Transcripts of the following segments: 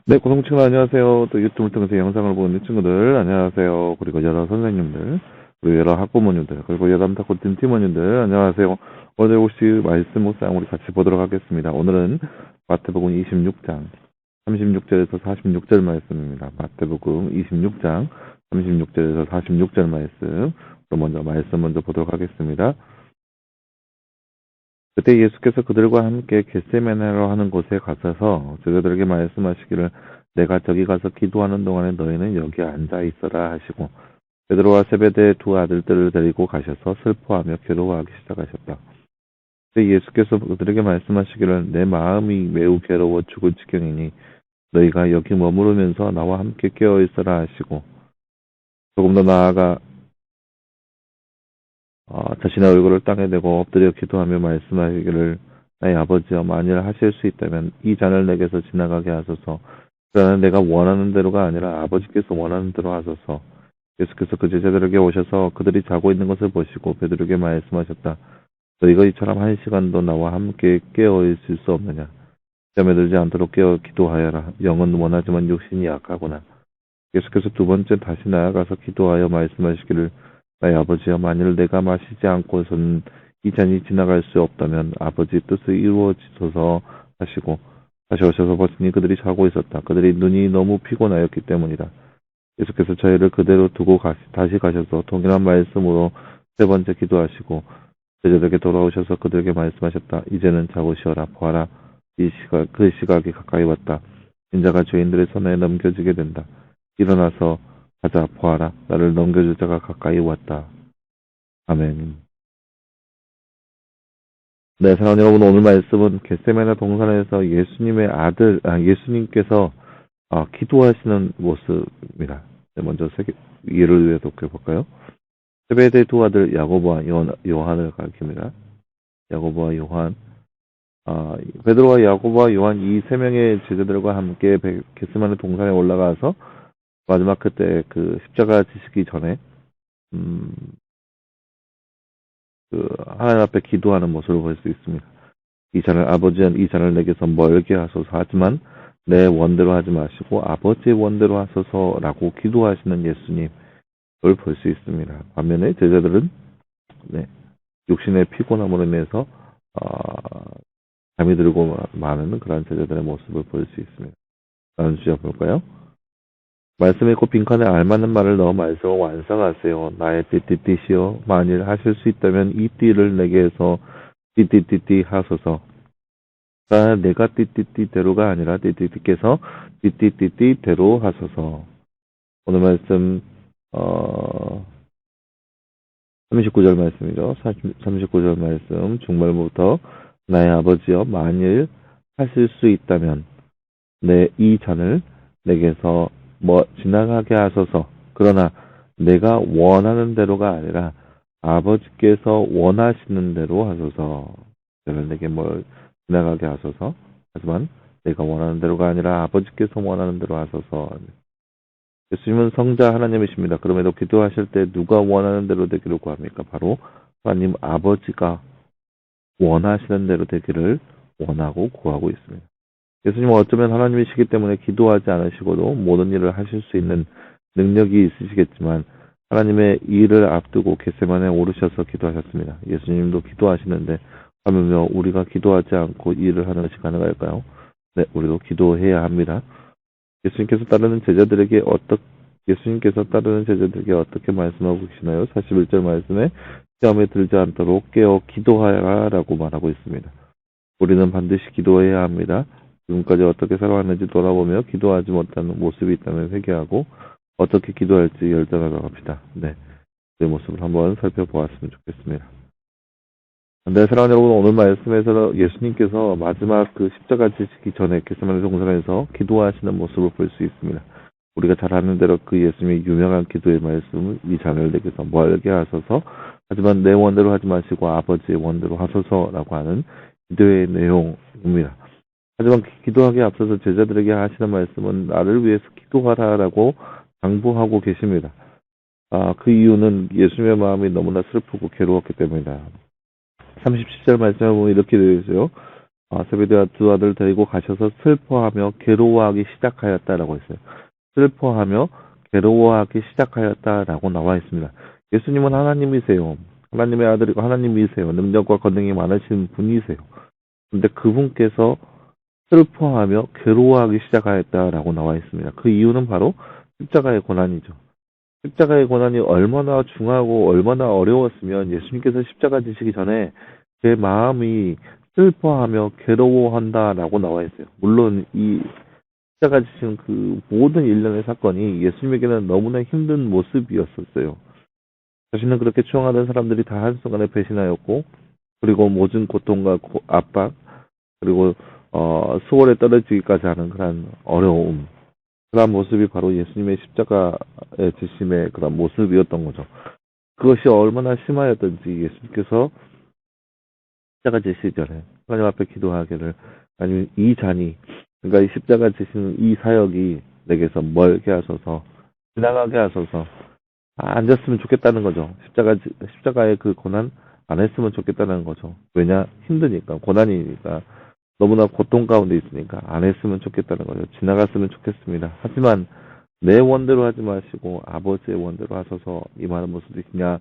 네, 고성친구 안녕하세요. 또 유튜브를 통해서 영상을 보는 친구들 안녕하세요. 그리고 여러 선생님들, 그리고 여러 학부모님들, 그리고 여러 안타꽃팀 팀원님들 안녕하세요. 오늘 혹시 말씀 묵상 우리 같이 보도록 하겠습니다. 오늘은 마태복음 26장 36절에서 46절 말씀입니다. 마태복음 26장 36절에서 46절 말씀. 그럼 먼저 보도록 하겠습니다. 그때 예수께서 그들과 함께 겟세마네로 하는 곳에 가셔서 제자들에게 말씀하시기를 내가 저기 가서 기도하는 동안에 너희는 여기 앉아 있어라 하시고 베드로와 세베대의 두 아들들을 데리고 가셔서 슬퍼하며 괴로워하기 시작하셨다. 그때 예수께서 그들에게 말씀하시기를 내 마음이 매우 괴로워 죽을 지경이니 너희가 여기 머무르면서 나와 함께 깨어 있어라 하시고 조금 더 나아가 자신의 얼굴을 땅에 대고 엎드려 기도하며 말씀하시기를 나의 아버지여 만일 하실 수 있다면 이 잔을 내게서 지나가게 하소서. 그러나 내가 원하는 대로가 아니라 아버지께서 원하는 대로 하소서. 예수께서 그 제자들에게 오셔서 그들이 자고 있는 것을 보시고 베드로에게 말씀하셨다. 너희가 이처럼 한 시간도 나와 함께 깨어 있을 수 없느냐. 잠에 들지 않도록 깨어 기도하여라. 영은 원하지만 육신이 약하구나. 예수께서 두 번째 다시 나아가서 기도하여 말씀하시기를 나의 아버지여 만일 내가 마시지 않고선 이 잔이 지나갈 수 없다면 아버지 뜻을 이루어지소서 하시고 다시 오셔서 보시니 그들이 자고 있었다. 그들이 눈이 너무 피곤하였기 때문이다. 예수께서 저희를 그대로 두고 다시 가셔서 동일한 말씀으로 세 번째 기도하시고 제자들에게 돌아오셔서 그들에게 말씀하셨다. 이제는 자고 쉬어라. 보아라. 그 시각이 가까이 왔다. 인자가 죄인들의 손에 넘겨지게 된다. 일어나서 가자. 보아라. 나를 넘겨줄 자가 가까이 왔다. 아멘. 네, 사랑하는 여러분, 오늘 말씀은 겟세마네 동산에서 예수님께서 기도하시는 모습입니다. 네, 먼저 예를 위해 독해 볼까요? 세베대 두 아들 야고보와 요한을 가리킵니다. 야고보와 요한, 베드로와 야고보와 요한 이 세 명의 제자들과 함께 겟세마네 동산에 올라가서 마지막 그때 그 십자가 지시기 전에 하나님 앞에 기도하는 모습을 볼 수 있습니다. 이 잔을 내게서 멀게 하소서. 하지만 내 원대로 하지 마시고 아버지의 원대로 하소서라고 기도하시는 예수님을 볼 수 있습니다. 반면에 제자들은 육신의 피곤함으로 인해서 잠이 들고 많은 그런 제자들의 모습을 볼 수 있습니다. 다음 주제 볼까요? 말씀에 꼭 빈칸에 알맞는 말을 넣어 말씀을 완성하세요. 나의 띠띠띠시여 만일 하실 수 있다면 이 띠를 내게서 띠띠띠띠 하소서. 내가 띠띠띠대로가 아니라 띠띠띠께서 띠띠띠띠대로 하소서. 오늘 말씀 39절 말씀이죠. 39절 말씀 중말부터 나의 아버지여 만일 하실 수 있다면 이 잔을 내게서 지나가게 하소서. 그러나 내가 원하는 대로가 아니라 아버지께서 원하시는 대로 하소서. 잔을 내게 지나가게 하소서. 하지만 내가 원하는 대로가 아니라 아버지께서 원하는 대로 하소서. 예수님은 성자 하나님이십니다. 그럼에도 기도하실 때 누가 원하는 대로 되기를 구합니까? 바로 하나님 아버지가 원하시는 대로 되기를 원하고 구하고 있습니다. 예수님은 어쩌면 하나님이시기 때문에 기도하지 않으시고도 모든 일을 하실 수 있는 능력이 있으시겠지만 하나님의 일을 앞두고 겟세마네에 오르셔서 기도하셨습니다. 예수님도 기도하시는데 하물며 우리가 기도하지 않고 일을 하는 것이 가능할까요? 네, 우리도 기도해야 합니다. 예수님께서 따르는 제자들에게 어떻게 말씀하고 계시나요? 41절 말씀에 시험에 들지 않도록 깨어 기도하라라고 말하고 있습니다. 우리는 반드시 기도해야 합니다. 지금까지 어떻게 살아왔는지 돌아보며 기도하지 못하는 모습이 있다면 회개하고 어떻게 기도할지 결정하도록 합시다. 네, 그 모습을 한번 살펴보았으면 좋겠습니다. 네, 사랑하는 여러분, 오늘 말씀에서 예수님께서 마지막 그 십자가 지시기 전에 겟세마네 동산에서 기도하시는 모습을 볼 수 있습니다. 우리가 잘 아는 대로 그 예수님의 유명한 기도의 말씀은 이 잔을 내게서 멀게 하소서, 하지만 내 원대로 하지 마시고 아버지의 원대로 하소서라고 하는 기도의 내용입니다. 하지만 기도하기에 앞서서 제자들에게 하시는 말씀은 나를 위해서 기도하라라고 당부하고 계십니다. 그 이유는 예수님의 마음이 너무나 슬프고 괴로웠기 때문이다. 37절 말씀을 보면 이렇게 되어 있어요. 세베대와 두 아들 데리고 가셔서 슬퍼하며 괴로워하기 시작하였다라고 했어요. 슬퍼하며 괴로워하기 시작하였다라고 나와 있습니다. 예수님은 하나님이세요. 하나님의 아들이고 하나님이세요. 능력과 권능이 많으신 분이세요. 근데 그분께서 슬퍼하며 괴로워하기 시작하였다라고 나와 있습니다. 그 이유는 바로 십자가의 고난이죠. 십자가의 고난이 얼마나 중하고 얼마나 어려웠으면 예수님께서 십자가 지시기 전에 제 마음이 슬퍼하며 괴로워한다라고 나와 있어요. 물론 이 십자가 지신 그 모든 일련의 사건이 예수님에게는 너무나 힘든 모습이었었어요. 자신은 그렇게 추앙하던 사람들이 다 한순간에 배신하였고, 그리고 모든 고통과 압박, 그리고 수월에 떨어지기까지 하는 그런 어려움, 그런 모습이 바로 예수님의 십자가의 지심의 그런 모습이었던 거죠. 그것이 얼마나 심하였던지 예수님께서 십자가 지시기 전에 하나님 앞에 기도하기를, 아니면 이 잔이, 그러니까 이 십자가 지시는 이 사역이 내게서 멀게 하소서, 지나가게 하소서, 앉았으면 좋겠다는 거죠. 십자가의 그 고난 안 했으면 좋겠다는 거죠. 왜냐? 힘드니까, 고난이니까, 너무나 고통 가운데 있으니까 안 했으면 좋겠다는 거죠. 지나갔으면 좋겠습니다. 하지만 내 원대로 하지 마시고 아버지의 원대로 하소서, 이 말은 무슨 뜻이냐?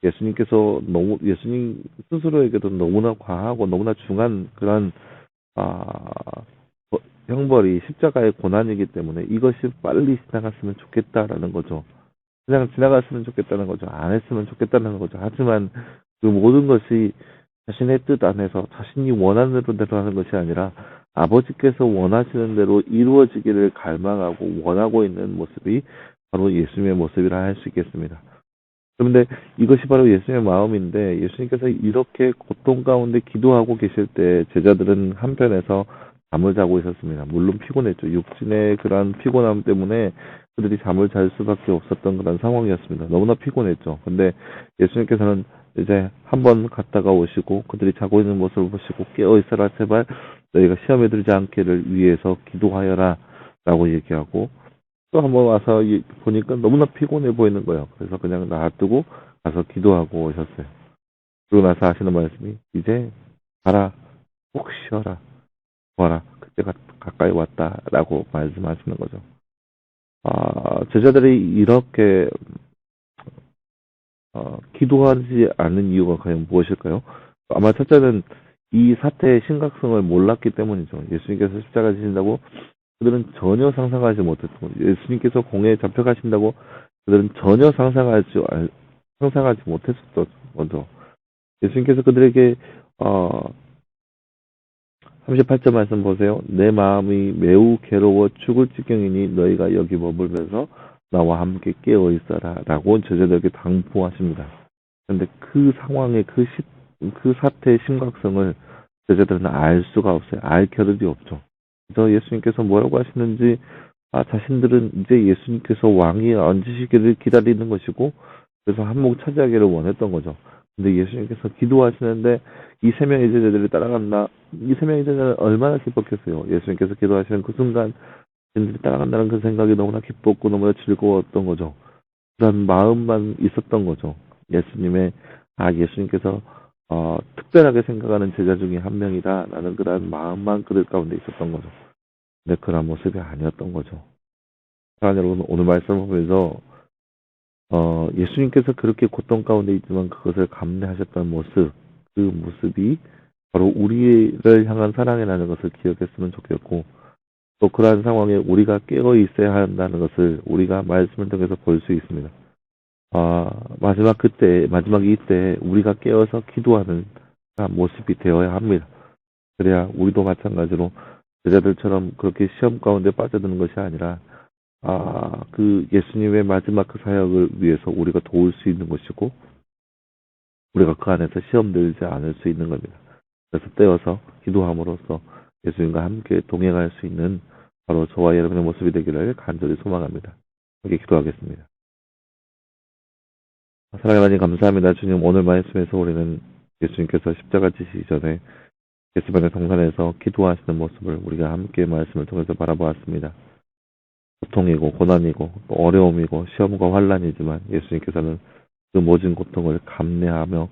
예수님 스스로에게도 너무나 과하고 너무나 중한 그런 아, 형벌이 십자가의 고난이기 때문에 이것이 빨리 지나갔으면 좋겠다라는 거죠. 그냥 지나갔으면 좋겠다는 거죠. 안 했으면 좋겠다는 거죠. 하지만 그 모든 것이 자신의 뜻 안에서 자신이 원하는 대로 하는 것이 아니라 아버지께서 원하시는 대로 이루어지기를 갈망하고 원하고 있는 모습이 바로 예수님의 모습이라 할 수 있겠습니다. 그런데 이것이 바로 예수님의 마음인데, 예수님께서 이렇게 고통 가운데 기도하고 계실 때 제자들은 한편에서 잠을 자고 있었습니다. 물론 피곤했죠. 육신의 그런 피곤함 때문에 그들이 잠을 잘 수밖에 없었던 그런 상황이었습니다. 너무나 피곤했죠. 근데 예수님께서는 이제 한번 갔다가 오시고 그들이 자고 있는 모습을 보시고, 깨어 있어라, 제발 너희가 시험에 들지 않기를 위해서 기도하여라 라고 얘기하고, 또 한번 와서 보니까 너무나 피곤해 보이는 거예요. 그래서 그냥 놔두고 가서 기도하고 오셨어요. 그러고 나서 하시는 말씀이, 이제 가라, 푹 쉬어라, 보아라, 그때가 가까이 왔다라고 말씀하시는 거죠. 제자들이 이렇게 기도하지 않는 이유가 과연 무엇일까요? 아마 첫째는 이 사태의 심각성을 몰랐기 때문이죠. 예수님께서 십자가 지신다고 그들은 전혀 상상하지 못했고, 예수님께서 공회에 잡혀가신다고 그들은 전혀 상상하지 못했었던 거죠. 예수님께서 그들에게 38절 말씀 보세요. 내 마음이 매우 괴로워 죽을 지경이니 너희가 여기 머물면서 나와 함께 깨어 있어라 라고 제자들에게 당부하십니다. 그런데 그 상황의 그 사태의 심각성을 제자들은 알 수가 없어요. 알 겨를이 없죠. 그래서 예수님께서 뭐라고 하시는지, 자신들은 이제 예수님께서 왕이 앉으시기를 기다리는 것이고, 그래서 한몫 차지하기를 원했던 거죠. 근데 예수님께서 기도하시는데 이 세 명의 제자들이 따라간다. 이 세 명의 제자는 얼마나 기뻤겠어요. 예수님께서 기도하시는 그 순간 자신들이 따라간다는 그 생각이 너무나 기뻤고 너무나 즐거웠던 거죠. 그런 마음만 있었던 거죠. 예수님께서 특별하게 생각하는 제자 중에 한 명이다라는 그런 마음만 그들 가운데 있었던 거죠. 근데 그런 모습이 아니었던 거죠. 사랑하는 여러분, 오늘 말씀을 보면서 예수님께서 그렇게 고통 가운데 있지만 그것을 감내하셨던 모습, 그 모습이 바로 우리를 향한 사랑이라는 것을 기억했으면 좋겠고, 또 그러한 상황에 우리가 깨어 있어야 한다는 것을 우리가 말씀을 통해서 볼 수 있습니다. 마지막 이때 우리가 깨어서 기도하는 모습이 되어야 합니다. 그래야 우리도 마찬가지로 제자들처럼 그렇게 시험 가운데 빠져드는 것이 아니라 그 예수님의 마지막 그 사역을 위해서 우리가 도울 수 있는 것이고, 우리가 그 안에서 시험 들지 않을 수 있는 겁니다. 그래서 떼어서 기도함으로써 예수님과 함께 동행할 수 있는 바로 저와 여러분의 모습이 되기를 간절히 소망합니다. 함께 기도하겠습니다. 사랑의 하나님, 감사합니다. 주님, 오늘 말씀에서 우리는 예수님께서 십자가 지시기 전에 겟세마네 동산에서 기도하시는 모습을 우리가 함께 말씀을 통해서 바라보았습니다. 고통이고 고난이고 또 어려움이고 시험과 환란이지만 예수님께서는 그 모든 고통을 감내하며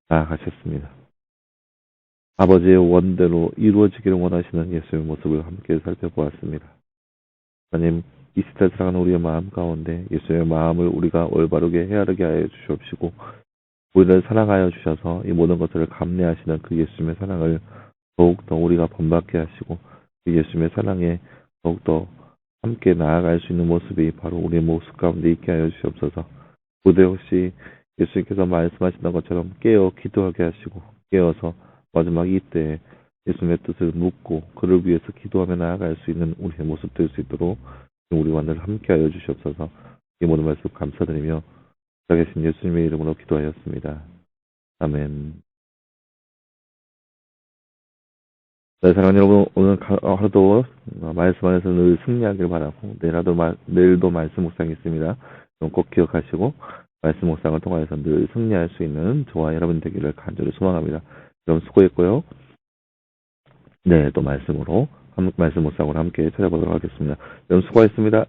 나아가셨습니다. 아버지의 원대로 이루어지기를 원하시는 예수의 모습을 함께 살펴보았습니다. 하나님, 이스라엘 사랑하는 우리의 마음 가운데 예수의 마음을 우리가 올바르게 헤아르게 하여 주시옵시고 우리를 사랑하여 주셔서 이 모든 것들을 감내하시는 그 예수님의 사랑을 더욱더 우리가 본받게 하시고 그 예수님의 사랑에 더욱더 함께 나아갈 수 있는 모습이 바로 우리의 모습 가운데 있게 하여 주시옵소서. 부대 혹시 예수님께서 말씀하시는 것처럼 깨어 기도하게 하시고 깨어서 마지막 이때에 예수님의 뜻을 묻고 그를 위해서 기도하며 나아갈 수 있는 우리의 모습 될 수 있도록 우리와 늘 함께 하여 주시옵소서. 이 모든 말씀 감사드리며 살아계신 예수님의 이름으로 기도하였습니다. 아멘. 네, 사랑하는 여러분, 오늘 하루도 말씀 안에서 늘 승리하길 바라고 내일도 말씀 묵상이 있습니다. 꼭 기억하시고 말씀 묵상을 통하여서 늘 승리할 수 있는 저와 여러분 되기를 간절히 소망합니다. 여러분 수고했고요. 네, 또 말씀 묵상으로 함께 찾아보도록 하겠습니다. 여러분 수고하셨습니다.